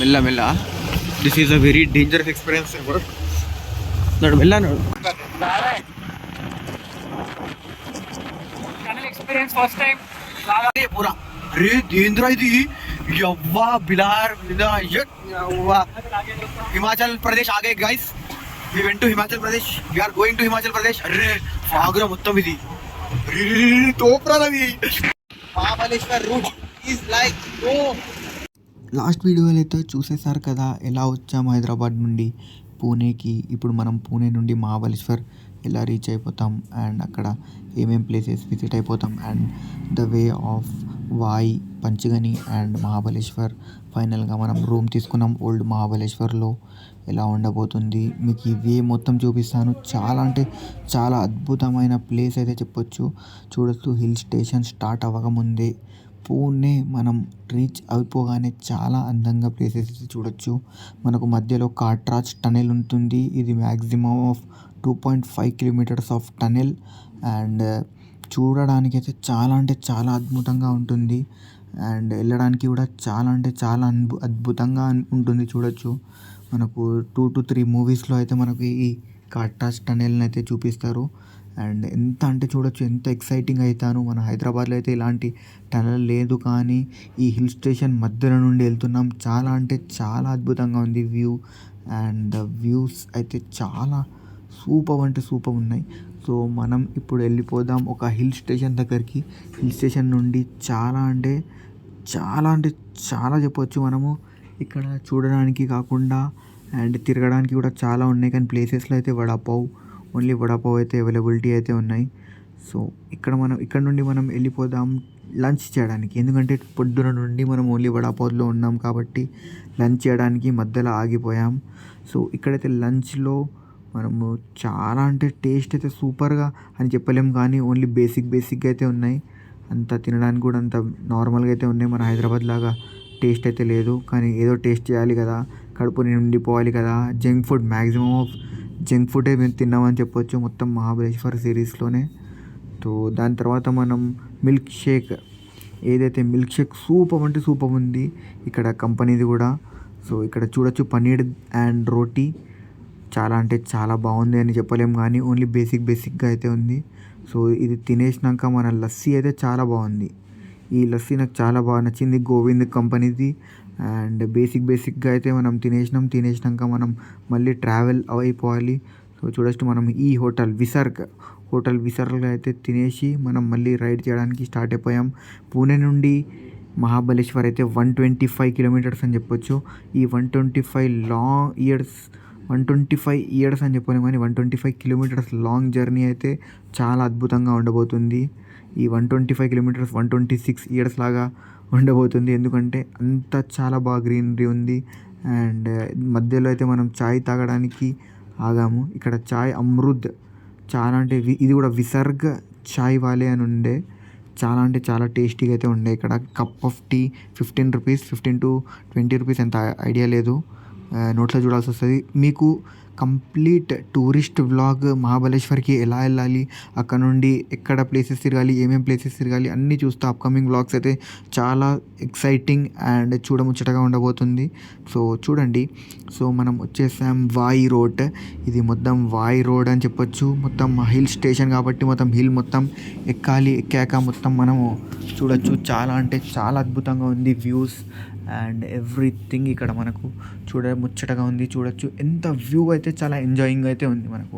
మెల్ల మెల్ల. This is a very dangerous experience ever. నడు మెల్ల నడు. ఎక్స్పీరియన్స్ ఫస్ట్ టైం పూరా. అరే దేంద్రా ఇది, యవ్వా బిలార్ హిమాచల్ ప్రదేశ్ ఆగే guys. We went to Himachal Pradesh, we are going to Himachal Pradesh. అరే ఫాగురా మొత్తం ఇది, తోపురాది. Mahabaleshwar route is like oh. Last వీడియోలో అయితే చూసేశారు కదా ఎలా వచ్చాము హైదరాబాద్ నుండి పూణేకి. ఇప్పుడు మనం పూణే నుండి మహాబలేశ్వర్ ఎలా రీచ్ అయిపోతాం అండ్ అక్కడ ఏమేం ప్లేసెస్ విజిట్ అయిపోతాం అండ్ ద వే ఆఫ్ వాయి, పంచగని అండ్ మహాబలేశ్వర్. ఫైనల్గా మనం రూమ్ తీసుకున్నాం ఓల్డ్ మహాబలేశ్వర్లో. ఎలా ఉండబోతుంది మీకు ఈ వే మొత్తం చూపిస్తాను. చాలా అంటే చాలా అద్భుతమైన ప్లేస్ అయితే చెప్పొచ్చు. చూడొచ్చు హిల్ స్టేషన్ స్టార్ట్ అవ్వకముందే పూణే మనం రీచ్ అయిపోగానే చాలా అందంగా ప్లేసెస్ చూడొచ్చు. మనకు మధ్యలో కాట్రాజ్ టనెల్ ఉంటుంది. ఇది maximum of 2.5 kilometres of tunnel and చూడడానికి అయితే చాలా అంటే చాలా అద్భుతంగా ఉంటుంది అండ్ వెళ్ళడానికి కూడా చాలా అంటే చాలా అద్భుతంగా ఉంటుంది. చూడొచ్చు మనకు 2 to 3 మూవీస్లో అయితే మనకు ఈ కాట్రాజ్ టనెల్ని అయితే చూపిస్తారు అండ్ ఎంత అంటే చూడొచ్చు ఎంత ఎక్సైటింగ్ అవుతాను. మన హైదరాబాద్లో అయితే ఇలాంటి టనల్ లేదు, కానీ ఈ హిల్ స్టేషన్ మధ్యలో నుండి వెళ్తున్నాం. చాలా అంటే చాలా అద్భుతంగా ఉంది వ్యూ అండ్ ద వ్యూస్ అయితే చాలా సూపర్ అంటే సూపర్ ఉన్నాయి. సో మనం ఇప్పుడు వెళ్ళిపోదాం ఒక హిల్ స్టేషన్ దగ్గరికి. హిల్ స్టేషన్ నుండి చాలా అంటే చాలా చెప్పవచ్చు మనము. ఇక్కడ చూడడానికి కాకుండా అండ్ తిరగడానికి కూడా చాలా ఉన్నాయి, కానీ ప్లేసెస్లో అయితే వడాపావ్, ఓన్లీ వడాపావ్ అయితే అవైలబిలిటీ అయితే ఉన్నాయి. సో ఇక్కడ నుండి మనం వెళ్ళిపోదాం లంచ్ చేయడానికి. ఎందుకంటే పొద్దున నుండి మనం ఓన్లీ వడాపావ్లో ఉన్నాం కాబట్టి లంచ్ చేయడానికి మధ్యలో ఆగిపోయాం. సో ఇక్కడైతే లంచ్లో మనము చాలా అంటే టేస్ట్ అయితే సూపర్గా అని చెప్పలేం, కానీ ఓన్లీ బేసిక్గా అయితే ఉన్నాయి. అంత తినడానికి కూడా అంత నార్మల్గా అయితే ఉన్నాయి. మన హైదరాబాద్ లాగా టేస్ట్ అయితే లేదు, కానీ ఏదో టేస్ట్ చేయాలి కదా, కడుపు నిండిపోవాలి కదా. Junk food maximum of junk ఫుడే మేము తిన్నామని చెప్పొచ్చు మొత్తం మహాబలేశ్వర్ సిరీస్లోనే. సో దాని తర్వాత మనం మిల్క్ షేక్, ఏదైతే మిల్క్ షేక్ సూపర్ అంటే సూపర్ ఉంది ఇక్కడ కంపెనీది కూడా. సో ఇక్కడ చూడొచ్చు పన్నీర్ అండ్ రోటీ చాలా అంటే చాలా బాగుంది అని చెప్పలేము, కానీ ఓన్లీ బేసిక్గా అయితే ఉంది. సో ఇది తినేసినాక మన లస్సీ అయితే చాలా బాగుంది. ఈ లస్సీ నాకు చాలా బాగా నచ్చింది, గోవింద్ కంపెనీది. అండ్ బేసిక్గా అయితే మనం తినేసినాక మనం మళ్ళీ ట్రావెల్ అయిపోవాలి. సో చూడొచ్చు మనం ఈ హోటల్ విసర్గ్లో అయితే తినేసి మనం మళ్ళీ రైడ్ చేయడానికి స్టార్ట్ అయిపోయాం. పూణే నుండి మహాబలేశ్వర్ అయితే 125 కిలోమీటర్స్ అని చెప్పొచ్చు. ఈ 125 ఇయర్స్ అని చెప్పలేము, కానీ 125 కిలోమీటర్స్ లాంగ్ జర్నీ అయితే చాలా అద్భుతంగా ఉండబోతుంది. ఈ 125 కిలోమీటర్స్ 126 ఇయర్స్ లాగా ఉండబోతుంది, ఎందుకంటే అంత చాలా బాగా గ్రీనరీ ఉంది. అండ్ మధ్యలో అయితే మనం చాయ్ తాగడానికి ఆగాము. ఇక్కడ చాయ్ అమృత్ చాలా అంటే ఇది కూడా విసర్గ్ చాయ్ వాలే అని ఉండే. చాలా అంటే చాలా టేస్టీగా అయితే ఉండే. ఇక్కడ cup of tea 15 rupees, 15 to 20 rupees, ఎంత ఐడియా లేదు, నోట్లో చూడాల్సి వస్తుంది. మీకు కంప్లీట్ టూరిస్ట్ వ్లాగ్ మహాబలేశ్వర్కి ఎలా వెళ్ళాలి, అక్కడ నుండి ఎక్కడ ప్లేసెస్ తిరగాలి, ఏమేమి ప్లేసెస్ తిరగాలి అన్నీ చూస్తా. అప్కమింగ్ వ్లాగ్స్ అయితే చాలా ఎక్సైటింగ్ అండ్ చూడముచ్చటగా ఉండబోతుంది. సో చూడండి. సో మనం వచ్చేసాం వాయి రోడ్. ఇది మొత్తం వాయి రోడ్ అని చెప్పొచ్చు. మొత్తం హిల్ స్టేషన్ కాబట్టి మొత్తం హిల్ మొత్తం ఎక్కాక మొత్తం మనము చూడొచ్చు. చాలా అంటే చాలా అద్భుతంగా ఉంది వ్యూస్ అండ్ ఎవ్రీథింగ్. ఇక్కడ మనకు ముచ్చటగా ఉంది. చూడొచ్చు ఎంత వ్యూ అయితే చాలా ఎంజాయింగ్ అయితే ఉంది. మనకు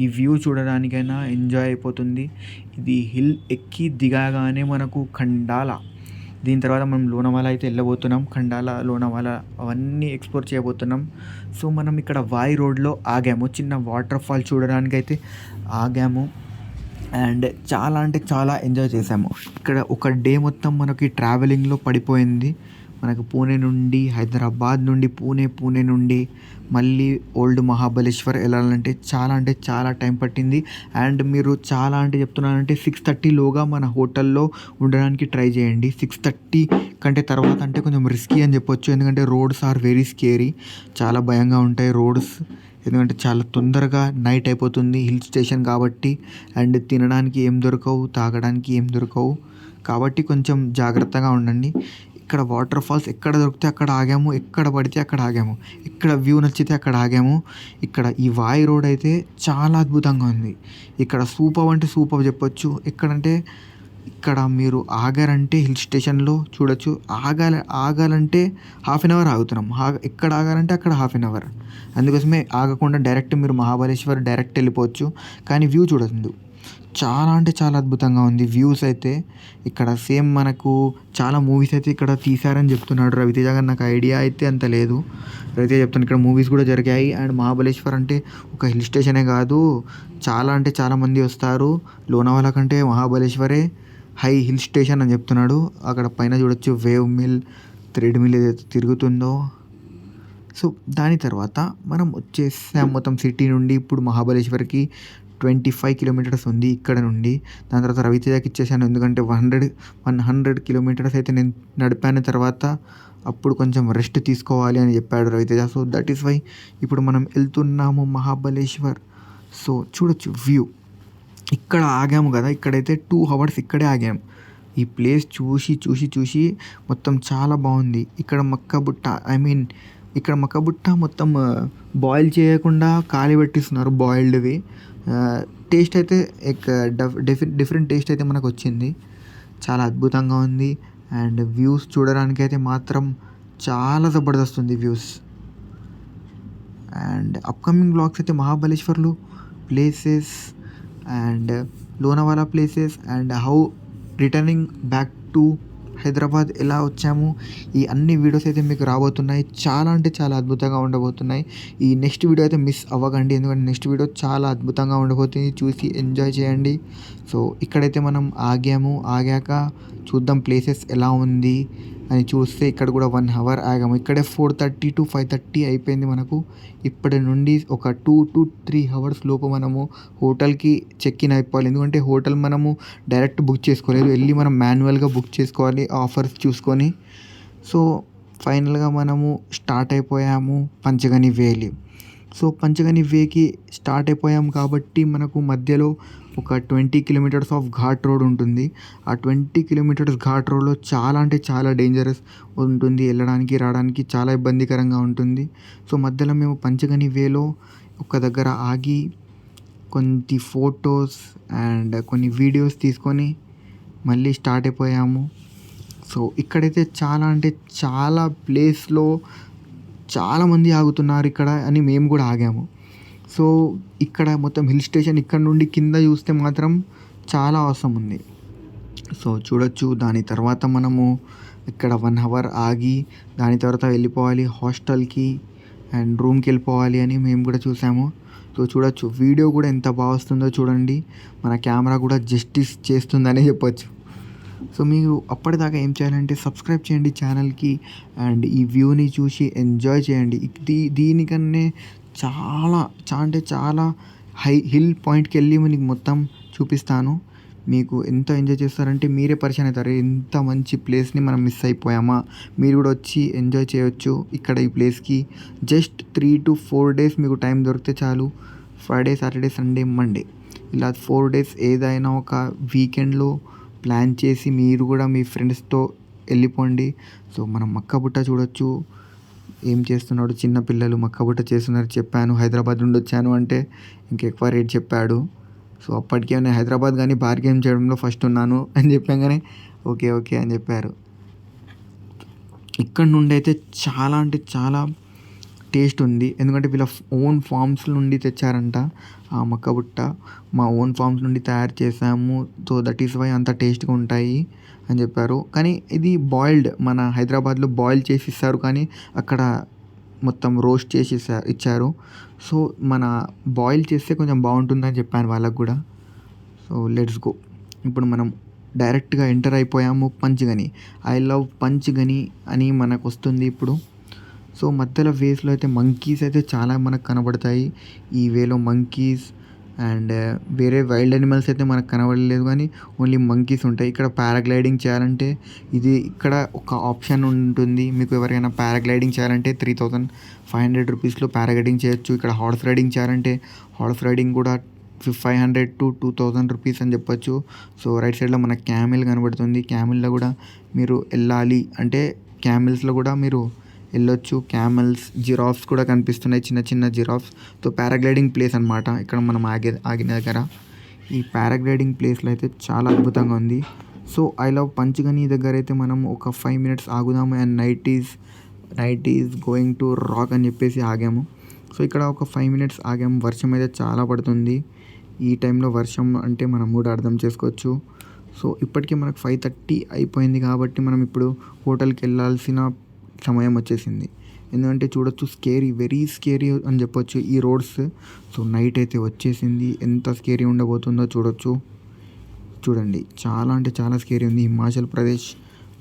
ఈ వ్యూ చూడడానికైనా ఎంజాయ్ అయిపోతుంది. ఇది హిల్ ఎక్కి దిగాగానే మనకు ఖండాల, దీని తర్వాత మనం లోనావాల అయితే వెళ్ళబోతున్నాం. ఖండాల, లోనావాల అవన్నీ ఎక్స్ప్లోర్ చేయబోతున్నాం. సో మనం ఇక్కడ వాయి రోడ్లో ఆగాము, చిన్న వాటర్ ఫాల్ చూడడానికి అయితే ఆగాము అండ్ చాలా అంటే చాలా ఎంజాయ్ చేసాము. ఇక్కడ ఒక డే మొత్తం మనకి ట్రావెలింగ్లో పడిపోయింది. మనకు పూణే నుండి హైదరాబాద్ నుండి పూణే నుండి మళ్ళీ ఓల్డ్ మహాబలేశ్వర్ వెళ్ళాలంటే చాలా అంటే చాలా టైం పట్టింది. అండ్ మీరు చాలా అంటే చెప్తున్నానంటే 6:30లోగా మన హోటల్లో ఉండడానికి ట్రై చేయండి. 6:30 కంటే తర్వాత అంటే కొంచెం రిస్కీ అని చెప్పొచ్చు, ఎందుకంటే రోడ్స్ ఆర్ వెరీ స్కేరీ, చాలా భయంగా ఉంటాయి రోడ్స్. ఎందుకంటే చాలా తొందరగా నైట్ అయిపోతుంది హిల్ స్టేషన్ కాబట్టి. అండ్ తినడానికి ఏం దొరకవు, తాగడానికి ఏం దొరకవు, కాబట్టి కొంచెం జాగ్రత్తగా ఉండండి. ఇక్కడ వాటర్ ఫాల్స్ ఎక్కడ దొరికితే అక్కడ ఆగాము, ఎక్కడ పడితే అక్కడ ఆగాము, ఇక్కడ వ్యూ నచ్చితే అక్కడ ఆగాము. ఇక్కడ ఈ వాయి రోడ్ అయితే చాలా అద్భుతంగా ఉంది. ఇక్కడ సూపర్ అంటే సూపర్ చెప్పొచ్చు. ఎక్కడంటే ఇక్కడ మీరు ఆగారంటే హిల్ స్టేషన్లో చూడొచ్చు. ఆగాలంటే హాఫ్ అన్ అవర్ ఆగుతున్నాం. ఎక్కడ ఆగాలంటే అక్కడ హాఫ్ అన్ అవర్. అందుకోసమే ఆగకుండా డైరెక్ట్ మీరు మహాబలేశ్వర్ డైరెక్ట్ వెళ్ళిపోవచ్చు. కానీ వ్యూ చూడొద్దు, చాలా అంటే చాలా అద్భుతంగా ఉంది వ్యూస్ అయితే. ఇక్కడ సేమ్ మనకు చాలా మూవీస్ అయితే ఇక్కడ తీశారని చెప్తున్నాడు రవితేజ గారు. నాకు ఐడియా అయితే అంత లేదు. రవితేజ చెప్తాను ఇక్కడ మూవీస్ కూడా జరిగాయి. అండ్ మహాబలేశ్వర్ అంటే ఒక హిల్ స్టేషనే కాదు, చాలా అంటే చాలా మంది వస్తారు. లోనావాలా కంటే మహాబలేశ్వరే హై హిల్ స్టేషన్ అని చెప్తున్నాడు. అక్కడ పైన చూడొచ్చు వేవ్ మిల్, థ్రెడ్ మిల్ ఏదైతే తిరుగుతుందో. సో దాని తర్వాత మనం వచ్చేసాం మొత్తం సిటీ నుండి. ఇప్పుడు మహాబలేశ్వర్కి 25 కిలోమీటర్స్ ఉంది ఇక్కడ నుండి. దాని తర్వాత రవితేజకి ఇచ్చేసాను, ఎందుకంటే 100 కిలోమీటర్స్ అయితే నేను నడిపాను. తర్వాత అప్పుడు కొంచెం రెస్ట్ తీసుకోవాలి అని చెప్పాడు Raviteja. So that is why ఇప్పుడు మనం వెళ్తున్నాము మహాబలేశ్వర్. సో చూడొచ్చు వ్యూ. ఇక్కడ ఆగాము కదా, ఇక్కడైతే 2 అవర్స్ ఇక్కడే ఆగాము. ఈ ప్లేస్ చూసి చూసి చూసి మొత్తం చాలా బాగుంది. ఇక్కడ మక్కబుట్ట, ఇక్కడ మక్కబుట్ట మొత్తం బాయిల్ చేయకుండా కాలి పెట్టిస్తున్నారు బాయిల్డ్వి. టేస్ట్ అయితే డిఫరెంట్ టేస్ట్ అయితే మనకు వచ్చింది. చాలా అద్భుతంగా ఉంది. అండ్ వ్యూస్ చూడడానికి అయితే మాత్రం చాలా జబర్దస్త్ ఉంది వ్యూస్. అండ్ అప్కమింగ్ బ్లాగ్స్ అయితే మహాబలేశ్వర్లో places and Lonavala places and how returning back to Hyderabad ఎలా వచ్చాము, ఈ అన్ని వీడియోస్ అయితే మీకు రాబోతున్నాయి. చాలా అంటే చాలా అద్భుతంగా ఉండబోతున్నాయి. ఈ నెక్స్ట్ వీడియో అయితే మిస్ అవ్వకండి, ఎందుకంటే నెక్స్ట్ వీడియో చాలా అద్భుతంగా ఉండబోతుంది. చూసి ఎంజాయ్ చేయండి. సో ఇక్కడైతే మనం ఆగాక చూద్దాం ప్లేసెస్ ఎలా ఉంది అని. చూస్తే ఇక్కడ కూడా 1 అవర్ ఆగాము. ఇక్కడే 4:30 to 5:30 అయిపోయింది మనకు. ఇప్పటి నుండి ఒక 2 to 3 అవర్స్ లోపు మనము హోటల్కి చెక్ ఇన్ అయిపోవాలి. ఎందుకంటే హోటల్ మనము డైరెక్ట్ బుక్ చేసుకోలేదు, వెళ్ళి మనం మాన్యువల్గా బుక్ చేసుకోవాలి ఆఫర్స్ చూసుకొని. సో ఫైనల్గా మనము స్టార్ట్ అయిపోయాము పంచగని వేలి. సో పంచగని వేకి స్టార్ట్ అయిపోయాం కాబట్టి మనకు మధ్యలో ఒక 20 కిలోమీటర్స్ ఆఫ్ ఘాట్ రోడ్ ఉంటుంది. ఆ 20 కిలోమీటర్స్ ఘాట్ రోడ్లో చాలా అంటే చాలా డేంజరస్ ఉంటుంది, వెళ్ళడానికి రావడానికి చాలా ఇబ్బందికరంగా ఉంటుంది. సో మధ్యలో మేము పంచగని వేలో ఒక దగ్గర ఆగి కొన్ని ఫొటోస్ అండ్ కొన్ని వీడియోస్ తీసుకొని మళ్ళీ స్టార్ట్ అయిపోయాము. సో ఇక్కడైతే చాలా అంటే చాలా ప్లేస్లో చాలామంది ఆగుతున్నారు ఇక్కడ అని మేము కూడా ఆగాము. సో ఇక్కడ మొత్తం హిల్ స్టేషన్ ఇక్కడ నుండి కింద చూస్తే మాత్రం చాలా అవసరం ఉంది. సో చూడొచ్చు. దాని తర్వాత మనము ఇక్కడ 1 అవర్ ఆగి దాని తర్వాత వెళ్ళిపోవాలి హాస్టల్కి అండ్ రూమ్కి వెళ్ళిపోవాలి అని మేము కూడా చూసాము. సో చూడొచ్చు వీడియో కూడా ఎంత బాగా వస్తుందో చూడండి. మన కెమెరా కూడా జస్టిస్ చేస్తుందనే చెప్పొచ్చు. సో మీరు అప్పటిదాకా ఏం చేయాలంటే సబ్స్క్రైబ్ చేయండి ఛానల్కి అండ్ ఈ వ్యూని చూసి ఎంజాయ్ చేయండి. దీనికన్నా చాలా అంటే చాలా హిల్ పాయింట్కి వెళ్ళి మీకు మొత్తం చూపిస్తాను. మీకు ఎంత ఎంజాయ్ చేస్తారంటే మీరే పరిచయం అవుతారు, ఎంత మంచి ప్లేస్ని మనం మిస్ అయిపోయామా. మీరు కూడా వచ్చి ఎంజాయ్ చేయొచ్చు ఇక్కడ ఈ ప్లేస్కి. జస్ట్ 3 to 4 డేస్ మీకు టైం దొరికితే చాలు. ఫ్రైడే, సాటర్డే, సండే, మండే ఇలా 4 డేస్ ఏదైనా ఒక వీకెండ్లో ప్లాన్ చేసి మీరు కూడా మీ ఫ్రెండ్స్తో వెళ్ళిపోండి. సో మనం మక్కబుట్ట చూడొచ్చు. ఏం చేస్తున్నాడు చిన్నపిల్లలు మక్కబుట్ట చేస్తున్నారు చెప్పాను. హైదరాబాద్ నుండి వచ్చాను అంటే ఇంకెక్కువ రేట్ చెప్పాడు. సో అప్పటికే నేను హైదరాబాద్ కానీ బార్గెన్ చేయడంలో ఫస్ట్ ఉన్నాను అని చెప్పాగానే ఓకే అని చెప్పారు. ఇక్కడ నుండి అయితే చాలా అంటే చాలా టేస్ట్ ఉంది, ఎందుకంటే వీళ్ళ ఓన్ ఫార్మ్స్ నుండి తెచ్చారంట ఆ మక్కబుట్ట. మా ఓన్ ఫార్మ్స్ నుండి తయారు చేసాము. సో దట్ ఈస్ వై అంత టేస్ట్గా ఉంటాయి అని చెప్పారు. కానీ ఇది బాయిల్డ్, మన హైదరాబాద్లో బాయిల్ చేసి ఇస్తారు, కానీ అక్కడ మొత్తం రోస్ట్ చేసి ఇచ్చారు. సో మన బాయిల్ చేస్తే కొంచెం బాగుంటుందని చెప్పాను వాళ్ళకు కూడా. So let's go. ఇప్పుడు మనం డైరెక్ట్గా ఎంటర్ అయిపోయాము పంచగని. ఐ లవ్ పంచగని అని మనకు వస్తుంది ఇప్పుడు. సో మధ్యలో వేస్లో అయితే మంకీస్ అయితే చాలా మనకు కనబడతాయి. ఈ వేలో మంకీస్ అండ్ వేరే వైల్డ్ అనిమల్స్ అయితే మనకు కనబడలేదు, కానీ ఓన్లీ మంకీస్ ఉంటాయి. ఇక్కడ పారాగ్లైడింగ్ చేయాలంటే ఇది ఇక్కడ ఒక ఆప్షన్ ఉంటుంది. మీకు ఎవరికైనా పారాగ్లైడింగ్ చేయాలంటే 3500 రూపీస్లో పారాగ్లైడింగ్ చేయొచ్చు. ఇక్కడ హార్స్ రైడింగ్ చేయాలంటే హార్స్ రైడింగ్ కూడా 500 to 2000 రూపీస్ అని చెప్పొచ్చు. సో రైట్ సైడ్లో మన క్యామెల్ కనబడుతుంది. క్యామెల్లో కూడా మీరు వెళ్ళాలి అంటే క్యామెల్స్లో కూడా మీరు వెళ్ళొచ్చు. క్యామెల్స్, జిరాఫ్స్ కూడా కనిపిస్తున్నాయి, చిన్న చిన్న జిరాఫ్స్. సో పారాగ్లైడింగ్ ప్లేస్ అనమాట ఇక్కడ మనం ఆగిన దగ్గర. ఈ పారాగ్లైడింగ్ ప్లేస్లో అయితే చాలా అద్భుతంగా ఉంది. సో ఐ లవ్ పంచగని దగ్గర అయితే మనం ఒక 5 minutes ఆగుదాము. And night is going to rock అని చెప్పేసి ఆగాము. సో ఇక్కడ ఒక 5 minutes ఆగాము. వర్షం అయితే చాలా పడుతుంది. ఈ టైంలో వర్షం అంటే మనం కూడా అర్థం చేసుకోవచ్చు. సో ఇప్పటికీ మనకు 5:30 అయిపోయింది కాబట్టి మనం ఇప్పుడు హోటల్కి వెళ్ళాల్సిన సమయం వచ్చేసింది. ఎందుకంటే చూడొచ్చు, వెరీ స్కేరీ అని చెప్పొచ్చు ఈ రోడ్స్. సో నైట్ అయితే వచ్చేసింది. ఎంత స్కేరీ ఉండబోతుందో చూడండి. చాలా అంటే చాలా స్కేరీ ఉంది. హిమాచల్ ప్రదేశ్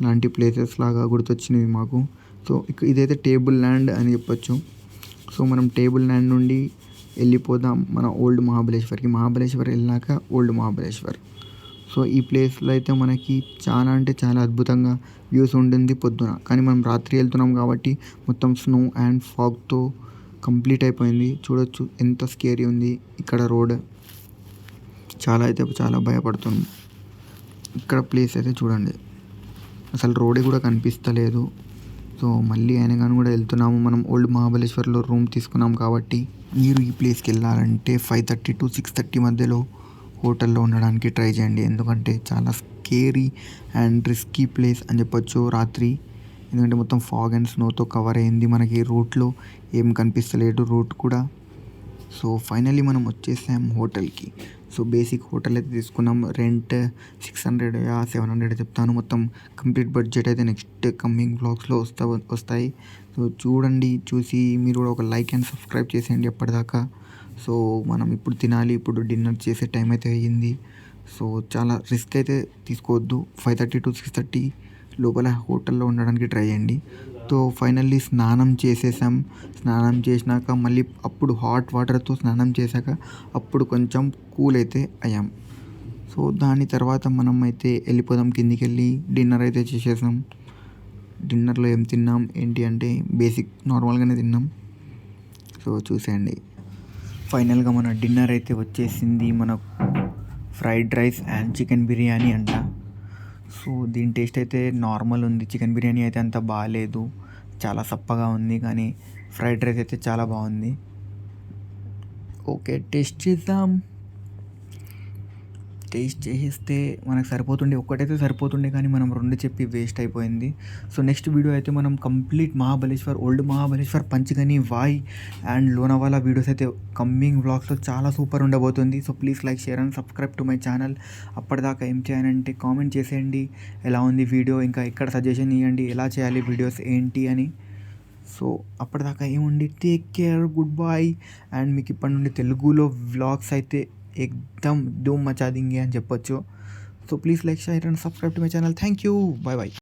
లాంటి ప్లేసెస్ లాగా గుర్తొచ్చినవి మాకు. సో ఇదైతే టేబుల్ ల్యాండ్ అని చెప్పొచ్చు. సో మనం టేబుల్ ల్యాండ్ నుండి వెళ్ళిపోదాం మన ఓల్డ్ మహాబలేశ్వర్కి. మహాబలేశ్వర్ వెళ్ళాక ఓల్డ్ మహాబలేశ్వర్. సో ఈ ప్లేస్లో అయితే మనకి చాలా అంటే చాలా అద్భుతంగా వ్యూస్ ఉంటుంది పొద్దున. కానీ మనం రాత్రి వెళ్తున్నాం కాబట్టి మొత్తం స్నో అండ్ ఫాగ్తో కంప్లీట్ అయిపోయింది. చూడొచ్చు ఎంత స్కేరీ ఉంది ఇక్కడ రోడ్. చాలా భయపడుతున్నాం. ఇక్కడ ప్లేస్ అయితే చూడండి, అసలు రోడ్ కూడా కనిపిస్తలేదు. సో మళ్ళీ అయినా కానీ కూడా వెళ్తున్నాము. మనం ఓల్డ్ మహాబలేశ్వర్లో రూమ్ తీసుకున్నాం కాబట్టి మీరు ఈ ప్లేస్కి వెళ్ళాలంటే 5:30 to 6:30 మధ్యలో హోటల్లో ఉండడానికి ట్రై చేయండి. ఎందుకంటే చాలా స్కేరీ అండ్ రిస్కీ ప్లేస్ అని చెప్పొచ్చు రాత్రి. ఎందుకంటే మొత్తం ఫాగ్ అండ్ స్నోతో కవర్ అయింది. మనకి రూట్లో ఏం కనిపిస్తలేదు రూట్ కూడా. సో ఫైనల్లీ మనం వచ్చేసాం హోటల్కి. సో బేసిక్ హోటల్ అయితే తీసుకున్నాం. రెంట్ 600 700 చెప్తాను. మొత్తం కంప్లీట్ బడ్జెట్ అయితే నెక్స్ట్ కమింగ్ వ్లాగ్స్లో వస్తాయి. సో చూసి మీరు కూడా ఒక లైక్ అండ్ సబ్స్క్రైబ్ చేసేయండి ఎప్పటిదాకా. సో మనం ఇప్పుడు తినాలి. ఇప్పుడు డిన్నర్ చేసే టైం అయితే అయ్యింది. సో చాలా రిస్క్ అయితే తీసుకోవద్దు. 5:30 to 6:30 లోపల హోటల్లో ఉండడానికి ట్రై చేయండి. సో ఫైనల్లీ స్నానం చేసేసాం. స్నానం చేసినాక మళ్ళీ అప్పుడు హాట్ వాటర్తో స్నానం చేశాక అప్పుడు కొంచెం కూల్ అయితే అయ్యాం. సో దాని తర్వాత మనం అయితే వెళ్ళిపోదాం కిందికి వెళ్ళి డిన్నర్ అయితే చేసేసాం. డిన్నర్లో ఏం తిన్నాం ఏంటి అంటే బేసిక్ నార్మల్గానే తిన్నాం. సో చూసేయండి. ఫైనల్గా మన డిన్నర్ అయితే వచ్చేసింది. మన fried rice and chicken biryani అంట. సో దీని టేస్ట్ అయితే నార్మల్ ఉంది. చికెన్ బిర్యానీ అయితే అంత బాగాలేదు, చాలా సప్పగా ఉంది. కానీ ఫ్రైడ్ రైస్ అయితే చాలా బాగుంది. ఓకే, టేస్ట్ చేస్తే మనకు సరిపోతుండే, ఒక్కటైతే సరిపోతుండే కానీ మనం 2 చెప్పి వేస్ట్ అయిపోయింది. సో నెక్స్ట్ వీడియో అయితే మనం కంప్లీట్ మహాబలేశ్వర్, ఓల్డ్ మహాబలేశ్వర్, పంచగని, వాయ్ అండ్ లోనావాలా వీడియోస్ అయితే కమ్మింగ్ వ్లాగ్స్లో చాలా సూపర్ ఉండబోతుంది. So please like, share and subscribe to my channel. అప్పటిదాకా ఏం చేయాలంటే కామెంట్ చేసేయండి ఎలా ఉంది వీడియో, ఇంకా ఎక్కడ సజెషన్ ఇవ్వండి ఎలా చేయాలి వీడియోస్ ఏంటి అని. సో అప్పటిదాకా ఏముంది, take care, good bye. And మీకు ఇప్పటి నుండి తెలుగులో వ్లాగ్స్ అయితే एकदम धूम मचा देंगे అని చెప్పొచ్చు. So please like, share and subscribe to my channel. Thank you. Bye.